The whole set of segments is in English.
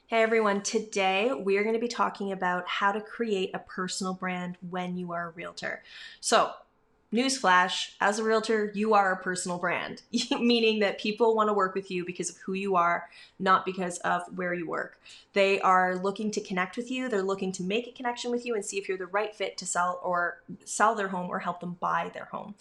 Hey everyone, today we are going to be talking about how to create a personal brand when you are a realtor. So, newsflash, as a realtor, you are a personal brand, meaning that people want to work with you because of who you are, not because of where you work. They are looking to connect with you, they're looking to make a connection with you and see if you're the right fit to sell their home or help them buy their home.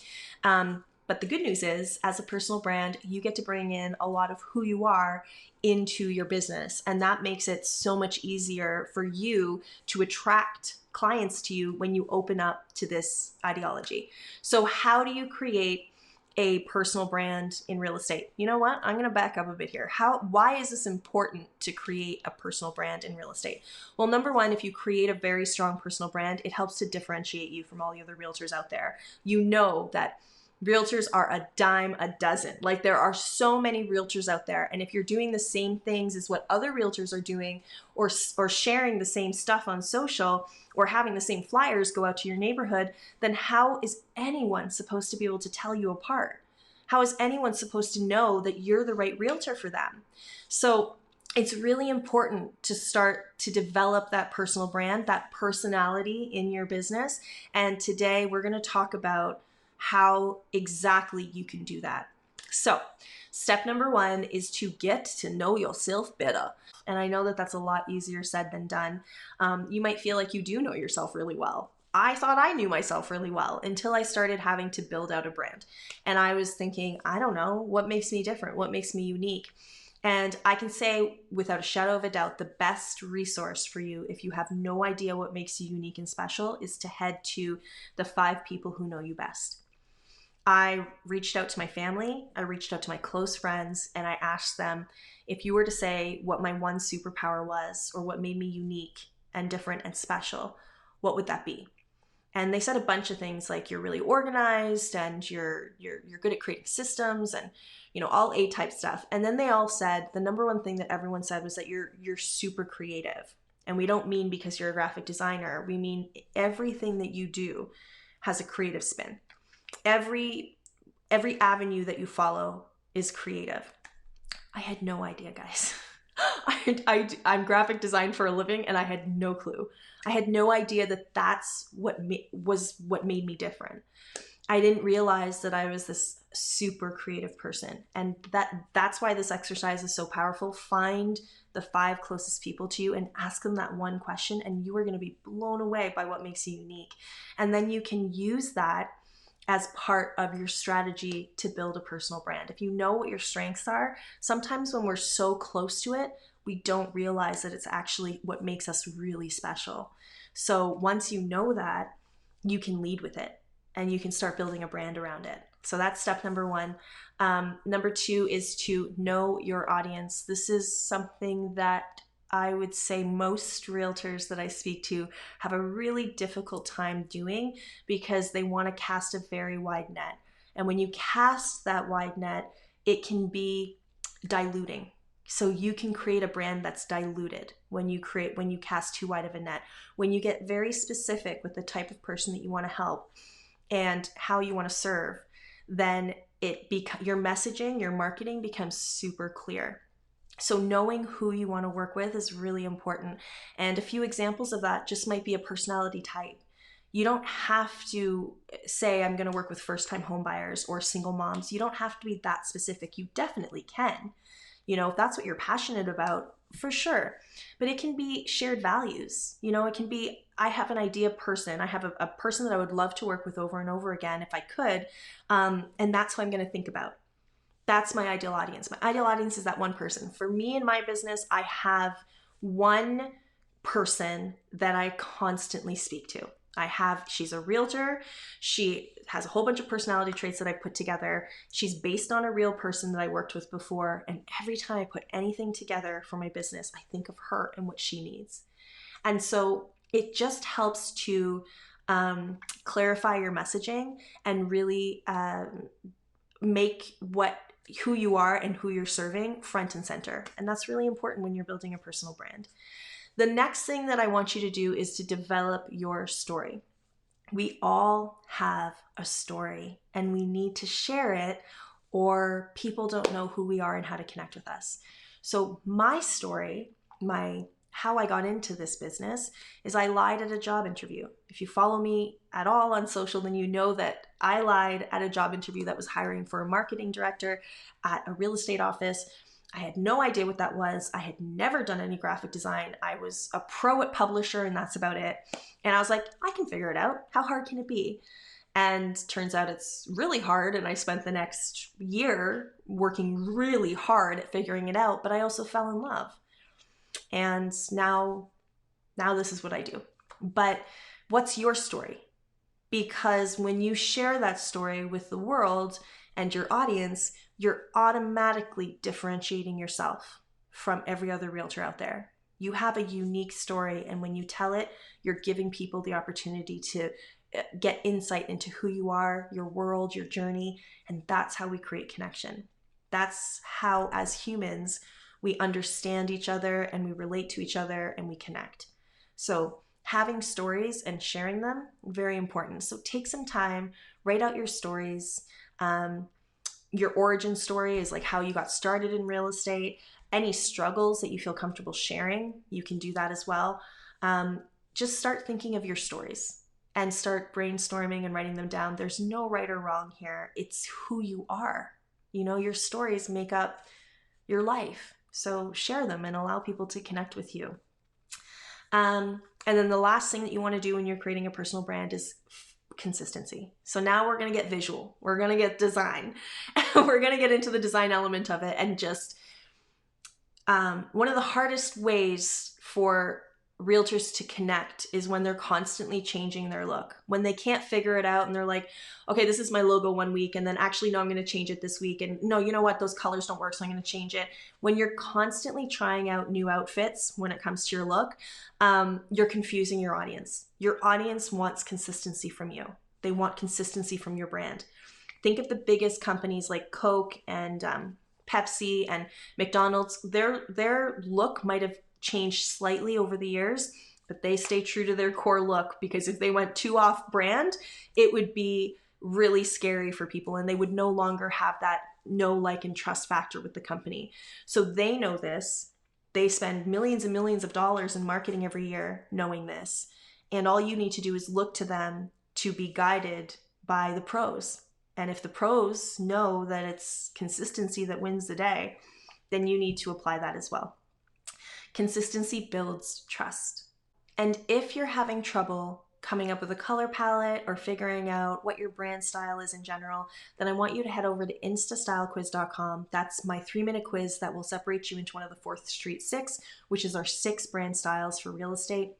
But the good news is, as a personal brand, you get to bring in a lot of who you are into your business. And that makes it so much easier for you to attract clients to you when you open up to this ideology. So, how do you create a personal brand in real estate? You know what? I'm going to back up a bit here. Why is this important to create a personal brand in real estate? Well, number one, if you create a very strong personal brand, it helps to differentiate you from all the other realtors out there. You know that realtors are a dime a dozen. Like, there are so many realtors out there. And if you're doing the same things as what other realtors are doing, or sharing the same stuff on social, or having the same flyers go out to your neighborhood, then how is anyone supposed to be able to tell you apart? How is anyone supposed to know that you're the right realtor for them? So it's really important to start to develop that personal brand, that personality in your business. And today we're going to talk about how exactly you can do that. So, step number one is to get to know yourself better. And I know that that's a lot easier said than done. You might feel like you do know yourself really well. I thought I knew myself really well until I started having to build out a brand. And I was thinking, I don't know, what makes me different? What makes me unique? And I can say without a shadow of a doubt, the best resource for you, if you have no idea what makes you unique and special, is to head to the 5 people who know you best. I reached out to my family, I reached out to my close friends, and I asked them, if you were to say what my one superpower was, or what made me unique and different and special, what would that be? And they said a bunch of things like, you're really organized and you're good at creating systems and, all A type stuff. And then they all said the number one thing that everyone said was that you're super creative. And we don't mean because you're a graphic designer. We mean everything that you do has a creative spin. Every avenue that you follow is creative. I had no idea, guys. I'm graphic design for a living, and I had no clue. I had no idea that that's what made me different. I didn't realize that I was this super creative person, and that's why this exercise is so powerful. Find the 5 closest people to you and ask them that one question, and you are going to be blown away by what makes you unique. And then you can use that as part of your strategy to build a personal brand. If you know what your strengths are, sometimes when we're so close to it, we don't realize that it's actually what makes us really special. So once you know that, you can lead with it and you can start building a brand around it. So that's step number one. Number 2 is to know your audience. This is something that I would say most realtors that I speak to have a really difficult time doing because they want to cast a very wide net. And when you cast that wide net, it can be diluting. So you can create a brand that's diluted when you cast too wide of a net. When you get very specific with the type of person that you want to help and how you want to serve, then your messaging, your marketing becomes super clear. So knowing who you want to work with is really important. And a few examples of that just might be a personality type. You don't have to say, I'm going to work with first-time homebuyers or single moms. You don't have to be that specific. You definitely can. If that's what you're passionate about, for sure. But it can be shared values. It can be, I have an idea person. I have a person that I would love to work with over and over again if I could. And that's who I'm going to think about. That's my ideal audience. My ideal audience is that one person. For me in my business, I have one person that I constantly speak to. She's a realtor. She has a whole bunch of personality traits that I put together. She's based on a real person that I worked with before. And every time I put anything together for my business, I think of her and what she needs. And so it just helps to clarify your messaging and really make who you are and who you're serving front and center. And that's really important when you're building a personal brand. The next thing that I want you to do is to develop your story. We all have a story and we need to share it, or people don't know who we are and how to connect with us. So my story how I got into this business is I lied at a job interview. If you follow me at all on social, then you know that I lied at a job interview that was hiring for a marketing director at a real estate office. I had no idea what that was. I had never done any graphic design. I was a pro at Publisher, and that's about it. And I was like, I can figure it out. How hard can it be? And turns out it's really hard. And I spent the next year working really hard at figuring it out, but I also fell in love. And now this is what I do. But what's your story? Because when you share that story with the world and your audience, you're automatically differentiating yourself from every other realtor out there. You have a unique story, and when you tell it, you're giving people the opportunity to get insight into who you are, your world, your journey, and that's how we create connection. That's how, as humans, we understand each other and we relate to each other and we connect. So having stories and sharing them, very important. So take some time, write out your stories. Your origin story is like how you got started in real estate. Any struggles that you feel comfortable sharing, you can do that as well. Just start thinking of your stories and start brainstorming and writing them down. There's no right or wrong here. It's who you are. You know, your stories make up your life. So share them and allow people to connect with you. And then the last thing that you want to do when you're creating a personal brand is consistency. So now we're going to get visual. We're going to get design. We're going to get into the design element of it. And just one of the hardest ways for realtors to connect is when they're constantly changing their look, when they can't figure it out and they're like, okay, this is my logo one week, and then actually, no, I'm going to change it this week. And no, you know what? Those colors don't work, so I'm going to change it. When you're constantly trying out new outfits when it comes to your look, you're confusing your audience. Your audience wants consistency from you. They want consistency from your brand. Think of the biggest companies like Coke and Pepsi and McDonald's. Their look might have changed slightly over the years, but they stay true to their core look, because if they went too off brand, it would be really scary for people and they would no longer have that know, like, and trust factor with the company. So they know this. They spend millions and millions of dollars in marketing every year knowing this. And all you need to do is look to them to be guided by the pros. And if the pros know that it's consistency that wins the day, then you need to apply that as well. Consistency builds trust. And if you're having trouble coming up with a color palette or figuring out what your brand style is in general, then I want you to head over to instastylequiz.com. That's my 3-minute quiz that will separate you into one of the 4th Street 6, which is our 6 brand styles for real estate.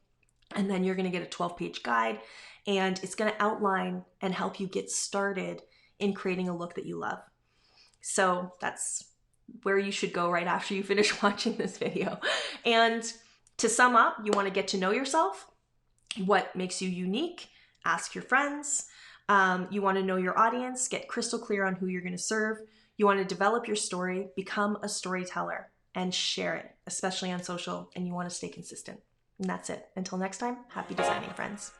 And then you're going to get a 12-page guide, and it's going to outline and help you get started in creating a look that you love. So that's where you should go right after you finish watching this video. And to sum up, you want to get to know yourself, what makes you unique, ask your friends. You want to know your audience, get crystal clear on who you're going to serve. You want to develop your story, become a storyteller, and share it, especially on social, and you want to stay consistent. And that's it. Until next time, happy designing, friends.